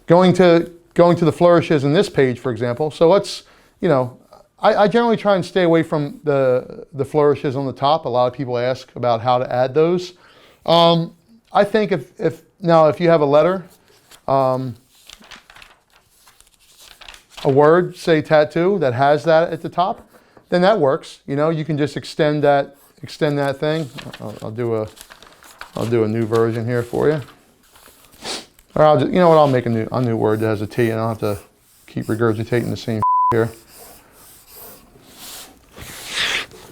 Going to the flourishes in this page, for example. So let's, I generally try and stay away from the flourishes on the top. A lot of people ask about how to add those. I think if you have a letter, a word, say tattoo, that has that at the top, then that works. You can just extend that thing. I'll do a new version here for you. Or I'll just, I'll make a new word that has a T, and I don't have to keep regurgitating the same here.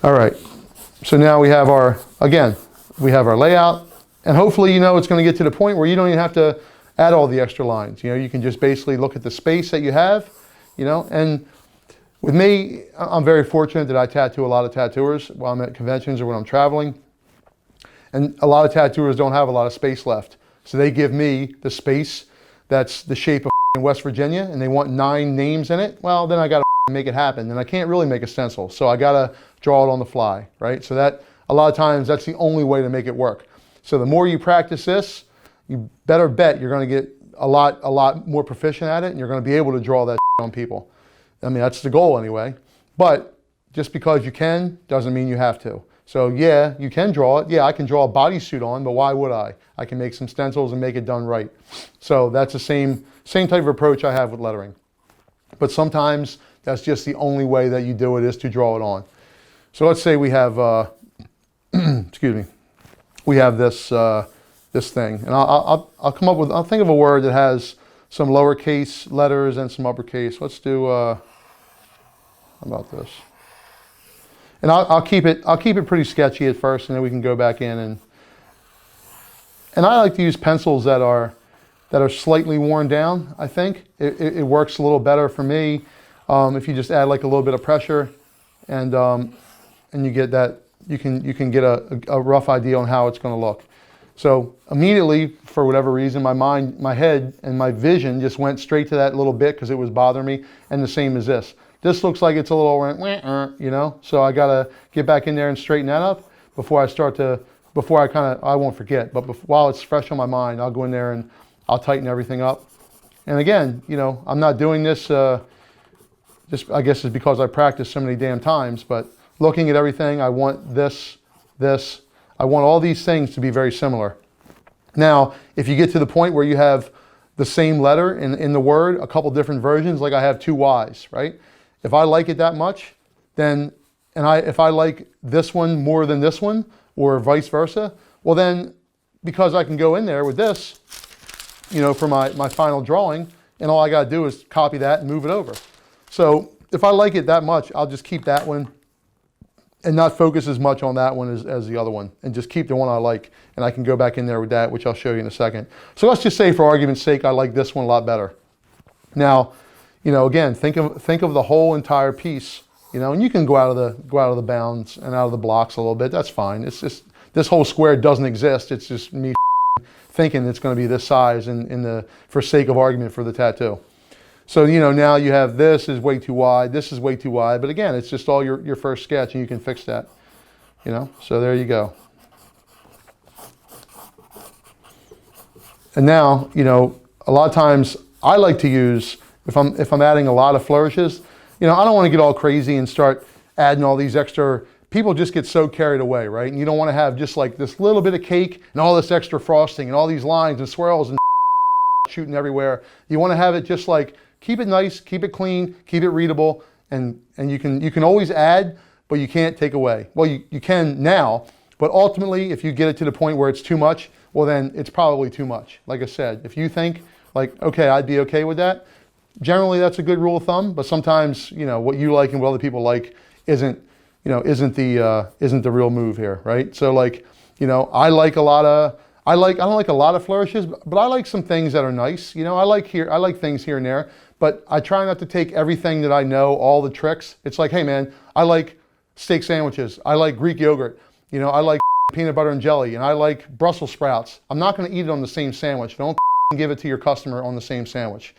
All right, so now we have our layout, and hopefully, it's going to get to the point where you don't even have to add all the extra lines. You can just basically look at the space that you have, and with me, I'm very fortunate that I tattoo a lot of tattooers while I'm at conventions or when I'm traveling, and a lot of tattooers don't have a lot of space left. So they give me the space that's the shape of West Virginia, and they want 9 names in it. Well, then I got to make it happen, and I can't really make a stencil, so I got to draw it on the fly, right? So that a lot of times that's the only way to make it work. So the more you practice this, you better bet you're going to get a lot more proficient at it, and you're going to be able to draw that on people. I mean, that's the goal anyway. But just because you can doesn't mean you have to. So yeah, you can draw it. Yeah, I can draw a bodysuit on, but why would I? I can make some stencils and make it done right. So that's the same type of approach I have with lettering. But sometimes that's just the only way that you do it, is to draw it on. So let's say we have, excuse me, we have this thing, and I'll think of a word that has some lowercase letters and some uppercase. Let's do, how about this? And I'll keep it pretty sketchy at first, and then we can go back in and I like to use pencils that are slightly worn down. I think it works a little better for me if you just add like a little bit of pressure, and you get that, you can get a rough idea on how it's going to look. So immediately, for whatever reason, my head and my vision just went straight to that little bit because it was bothering me, and the same as this. This looks like it's a little, so I gotta get back in there and straighten that up before I won't forget, but while it's fresh on my mind, I'll go in there and I'll tighten everything up. And again, I'm not doing this, just I guess it's because I practiced so many damn times, but looking at everything, I want I want all these things to be very similar. Now, if you get to the point where you have the same letter in the word, a couple different versions, like I have 2 Y's, right? If I like it that much, then, if I like this one more than this one, or vice versa, well then, because I can go in there with this, for my final drawing, and all I gotta do is copy that and move it over. So if I like it that much, I'll just keep that one and not focus as much on that one as the other one, and just keep the one I like, and I can go back in there with that, which I'll show you in a second. So let's just say, for argument's sake, I like this one a lot better. Now, again, think of the whole entire piece, and you can go out of the bounds and out of the blocks a little bit. That's fine. It's just, this whole square doesn't exist. It's just me thinking it's going to be this size for sake of argument for the tattoo. So, now you have this is way too wide, this is way too wide, but again, it's just all your first sketch, and you can fix that, so there you go. And now, a lot of times I like to use, if I'm adding a lot of flourishes, I don't want to get all crazy and start adding all these extra, people just get so carried away, right? And you don't want to have just like this little bit of cake and all this extra frosting and all these lines and swirls and shooting everywhere. You want to have it just like, keep it nice, keep it clean, keep it readable, and you can always add, but you can't take away. Well, you can now, but ultimately, if you get it to the point where it's too much, well then it's probably too much. Like I said, if you think like, okay, I'd be okay with that, generally that's a good rule of thumb, but sometimes, what you like and what other people like isn't the real move here, right? So like, I don't like a lot of flourishes, but I like some things that are nice. I like things here and there, but I try not to take everything that I know, all the tricks. It's like, hey man, I like steak sandwiches. I like Greek yogurt. I like peanut butter and jelly, and I like Brussels sprouts. I'm not going to eat it on the same sandwich. Don't give it to your customer on the same sandwich.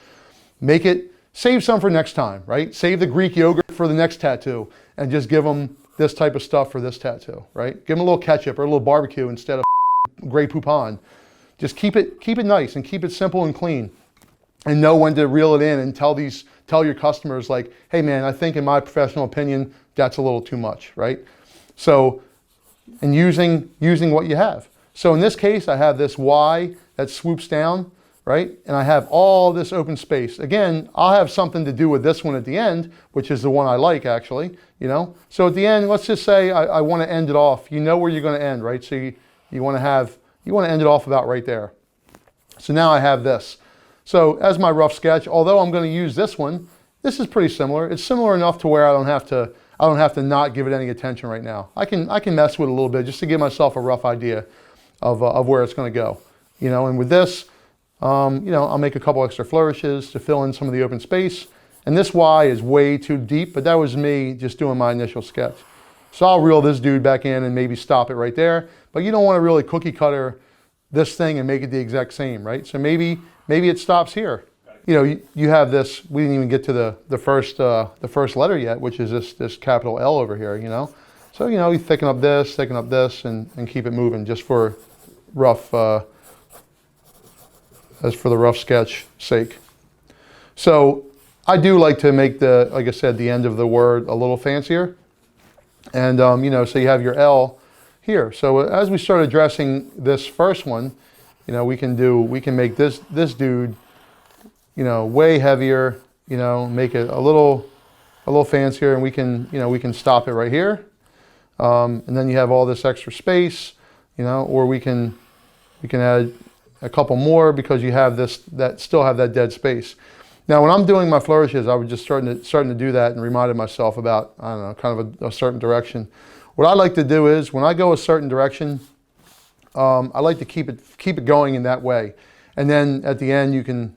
Save some for next time, right? Save the Greek yogurt for the next tattoo, and just give them this type of stuff for this tattoo, right? Give them a little ketchup or a little barbecue instead of Grey Poupon. Just keep it nice and keep it simple and clean. and know when to reel it in and tell your customers like, hey man, I think in my professional opinion, that's a little too much, right? So, and using what you have. So in this case, I have this Y that swoops down, right? And I have all this open space. Again, I'll have something to do with this one at the end, which is the one I like actually, you know? So at the end, let's just say I want to end it off. You know where you're going to end, right? So you want to end it off about right there. So now I have this. So as my rough sketch, although I'm going to use this one, this is pretty similar. It's similar enough to where I don't have to not give it any attention right now. I can mess with it a little bit just to give myself a rough idea of where it's going to go, you know. And with this, you know, I'll make a couple extra flourishes to fill in some of the open space. And this Y is way too deep, but that was me just doing my initial sketch. So I'll reel this dude back in and maybe stop it right there. But you don't want to really cookie cutter this thing and make it the exact same, right? So maybe it stops here. You know, you have this. We didn't even get to the first letter yet, which is this capital L over here. You know, so you know you thicken up this, and keep it moving just for rough, as for the rough sketch sake. So I do like to make like I said, the end of the word a little fancier, and you know, so you have your L here. So as we start addressing this first one, you know, we can make this dude, you know, way heavier, you know, make it a little fancier, and we can stop it right here. And then you have all this extra space, you know, or we can add a couple more because you have still have that dead space. Now, when I'm doing my flourishes, I was just starting to do that and reminded myself about, I don't know, kind of a certain direction. What I like to do is when I go a certain direction, I like to keep it going in that way, and then at the end you can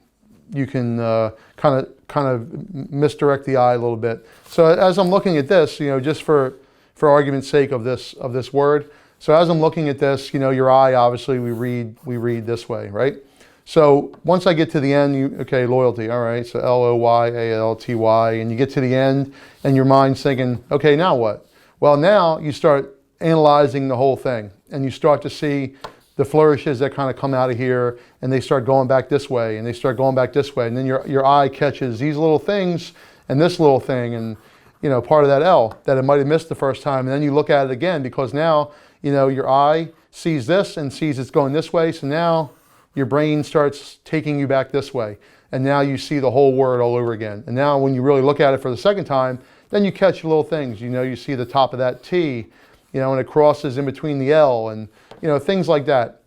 kind of misdirect the eye a little bit. So as I'm looking at this, you know, just for argument's sake of this word, so as I'm looking at this, you know, your eye obviously we read this way, right? So once I get to the end, okay, loyalty, all right, so Loyalty, and you get to the end, and your mind's thinking, okay, now what? Well, now you start analyzing the whole thing, and you start to see the flourishes that kind of come out of here, and they start going back this way, and they start going back this way, and then your eye catches these little things and this little thing, and you know, part of that L that it might have missed the first time, and then you look at it again because now, you know, your eye sees this and sees it's going this way, so now your brain starts taking you back this way, and now you see the whole word all over again. And now when you really look at it for the second time, then you catch little things. You know, you see the top of that T, you know, and it crosses in between the L, and you know, things like that.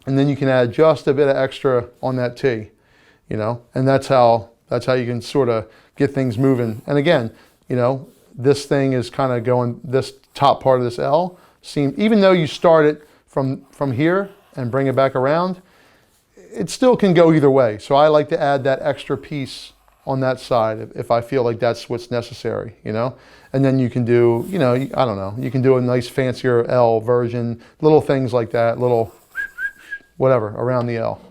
And then you can add just a bit of extra on that T, you know, and that's how you can sort of get things moving. And again, you know, this thing is kind of going, this top part of this L even though you start it from here and bring it back around, it still can go either way. So I like to add that extra piece on that side if I feel like that's what's necessary, you know. And then you can do, you know, I don't know, you can do a nice fancier L version, little things like that, little whatever around the L.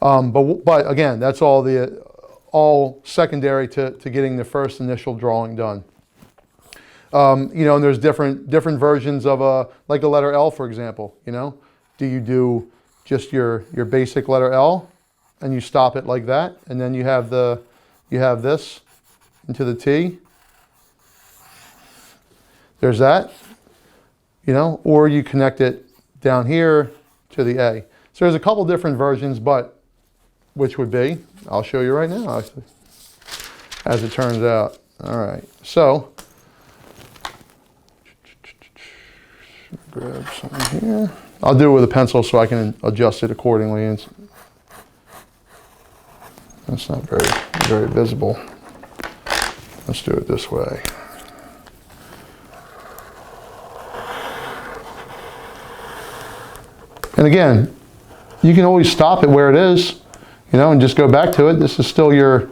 But again, that's all secondary to getting the first initial drawing done. You know, and there's different versions of like a letter L, for example. You know, do you do just your basic letter L, and you stop it like that, and then you have this into the T. There's that. You know, or you connect it down here to the A. So there's a couple different versions, but which would be, I'll show you right now, actually, as it turns out. All right, so grab something here. I'll do it with a pencil so I can adjust it accordingly. And that's not very visible. Let's do it this way. And again, you can always stop it where it is, you know, and just go back to it. This is still your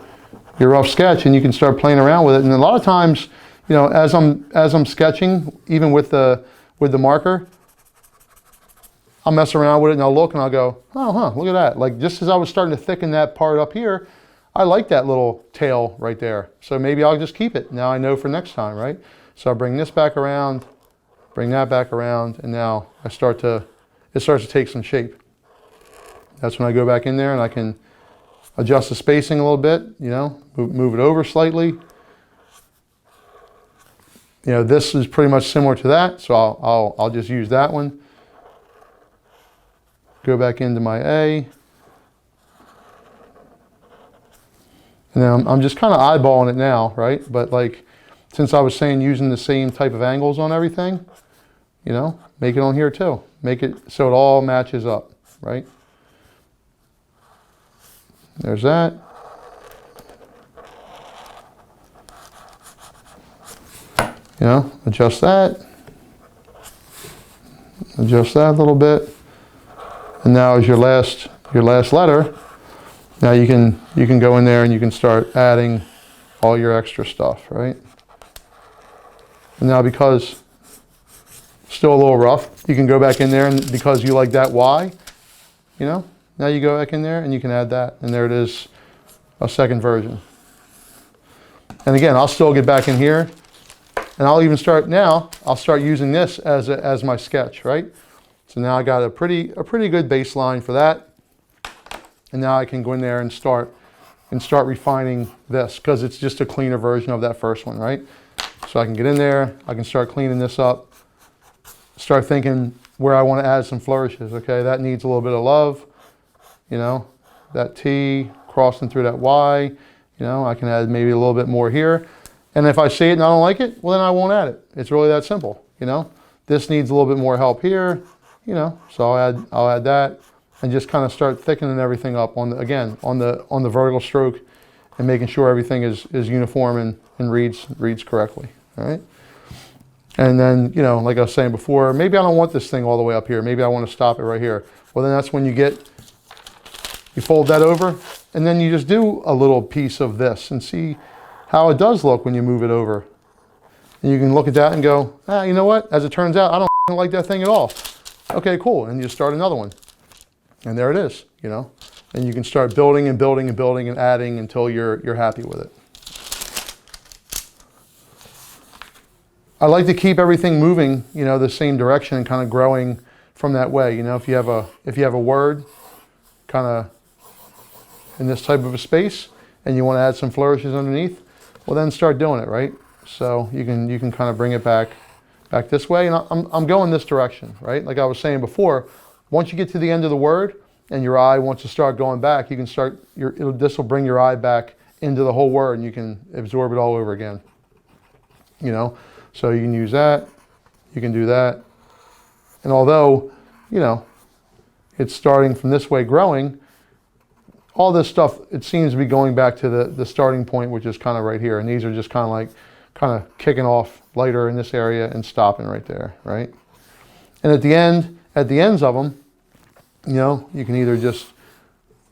rough sketch, and you can start playing around with it. And a lot of times, you know, as I'm sketching, even with the marker, I'll mess around with it and I'll look and I'll go, oh, look at that. Like just as I was starting to thicken that part up here, I like that little tail right there. So maybe I'll just keep it. Now I know for next time, right? So I bring this back around, bring that back around, and now it starts to take some shape. That's when I go back in there and I can adjust the spacing a little bit, you know, move it over slightly. You know, this is pretty much similar to that, so I'll just use that one. Go back into my A. And then I'm just kind of eyeballing it now, right? But like, since I was saying using the same type of angles on everything, you know, make it on here too. Make it so it all matches up, right? There's that. You know, adjust that. Adjust that a little bit. And now is your last letter. Now you can go in there and you can start adding all your extra stuff, right? And now because still a little rough, you can go back in there, and because you like that Y, you know, now you go back in there and you can add that, and there it is, a second version. And again, I'll still get back in here, and I'll even start now, I'll start using this as my sketch, right? So now I got a pretty good baseline for that. And now I can go in there and start refining this, because it's just a cleaner version of that first one, right? So I can get in there, I can start cleaning this up, start thinking where I want to add some flourishes. Okay, that needs a little bit of love, you know, that T crossing through that Y, you know, I can add maybe a little bit more here. And if I see it and I don't like it, well then I won't add it. It's really that simple, you know. This needs a little bit more help here, you know, so I'll add that. And just kind of start thickening everything up on the, again, on the vertical stroke, and making sure everything is uniform and reads correctly, all right? And then, you know, like I was saying before, maybe I don't want this thing all the way up here. Maybe I want to stop it right here. Well, then that's when you fold that over, and then you just do a little piece of this and see how it does look when you move it over. And you can look at that and go, ah, you know what? As it turns out, I don't like that thing at all. Okay, cool. And you start another one. And there it is, you know, and you can start building and building and building and adding until you're happy with it. I like to keep everything moving, you know, the same direction and kind of growing from that way. You know, if you have a word kind of in this type of a space and you want to add some flourishes underneath, well then start doing it, right? So you can kind of bring it back this way, and I'm going this direction, right? Like I was saying before. Once you get to the end of the word and your eye wants to start going back, you can start, this will bring your eye back into the whole word, and you can absorb it all over again. You know, so you can use that, you can do that. And although, you know, it's starting from this way growing, all this stuff, it seems to be going back to the starting point, which is kind of right here. And these are just kind of kicking off lighter in this area and stopping right there, right? And at the ends of them, you know, you can either just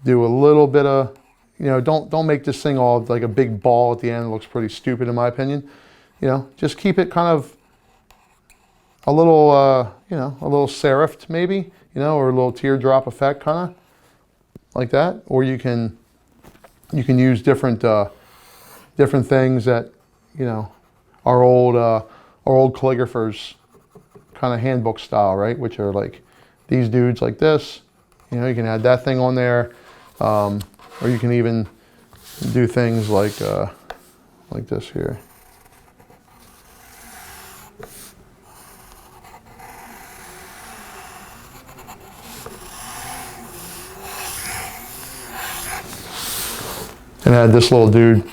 do a little bit of, you know, don't make this thing all like a big ball at the end. It looks pretty stupid in my opinion. You know, just keep it kind of a little, you know, a little serifed maybe, you know, or a little teardrop effect kind of like that. Or you can use different things that, you know, our old calligraphers kind of handbook style, right? Which are like these dudes like this. You know, you can add that thing on there, or you can even do things like this here. And add this little dude,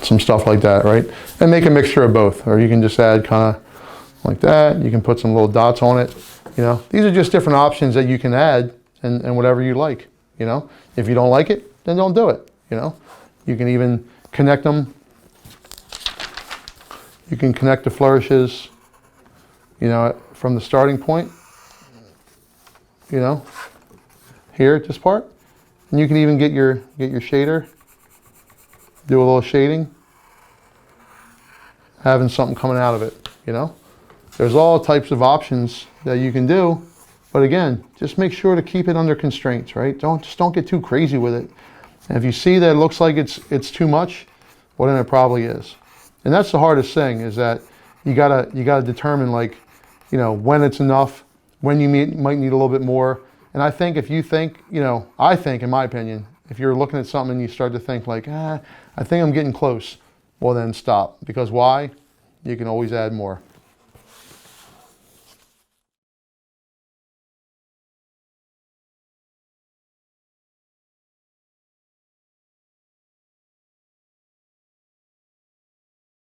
some stuff like that, right? And make a mixture of both, or you can just add kind of like that. You can put some little dots on it. You know, these are just different options that you can add, and whatever you like. You know, if you don't like it, then don't do it. You know, you can even connect them. You can connect the flourishes, you know, from the starting point, you know, here at this part. And you can even get your shader, do a little shading, having something coming out of it, you know. There's all types of options that you can do, but again, just make sure to keep it under constraints, right? Just don't get too crazy with it. And if you see that it looks like it's too much, well then it probably is. And that's the hardest thing, is that you gotta determine, like, you know, when it's enough, when you might need a little bit more. And I think if you think, you know, I think in my opinion, If you're looking at something and you start to think like, I think I'm getting close, well then stop. Because why? You can always add more.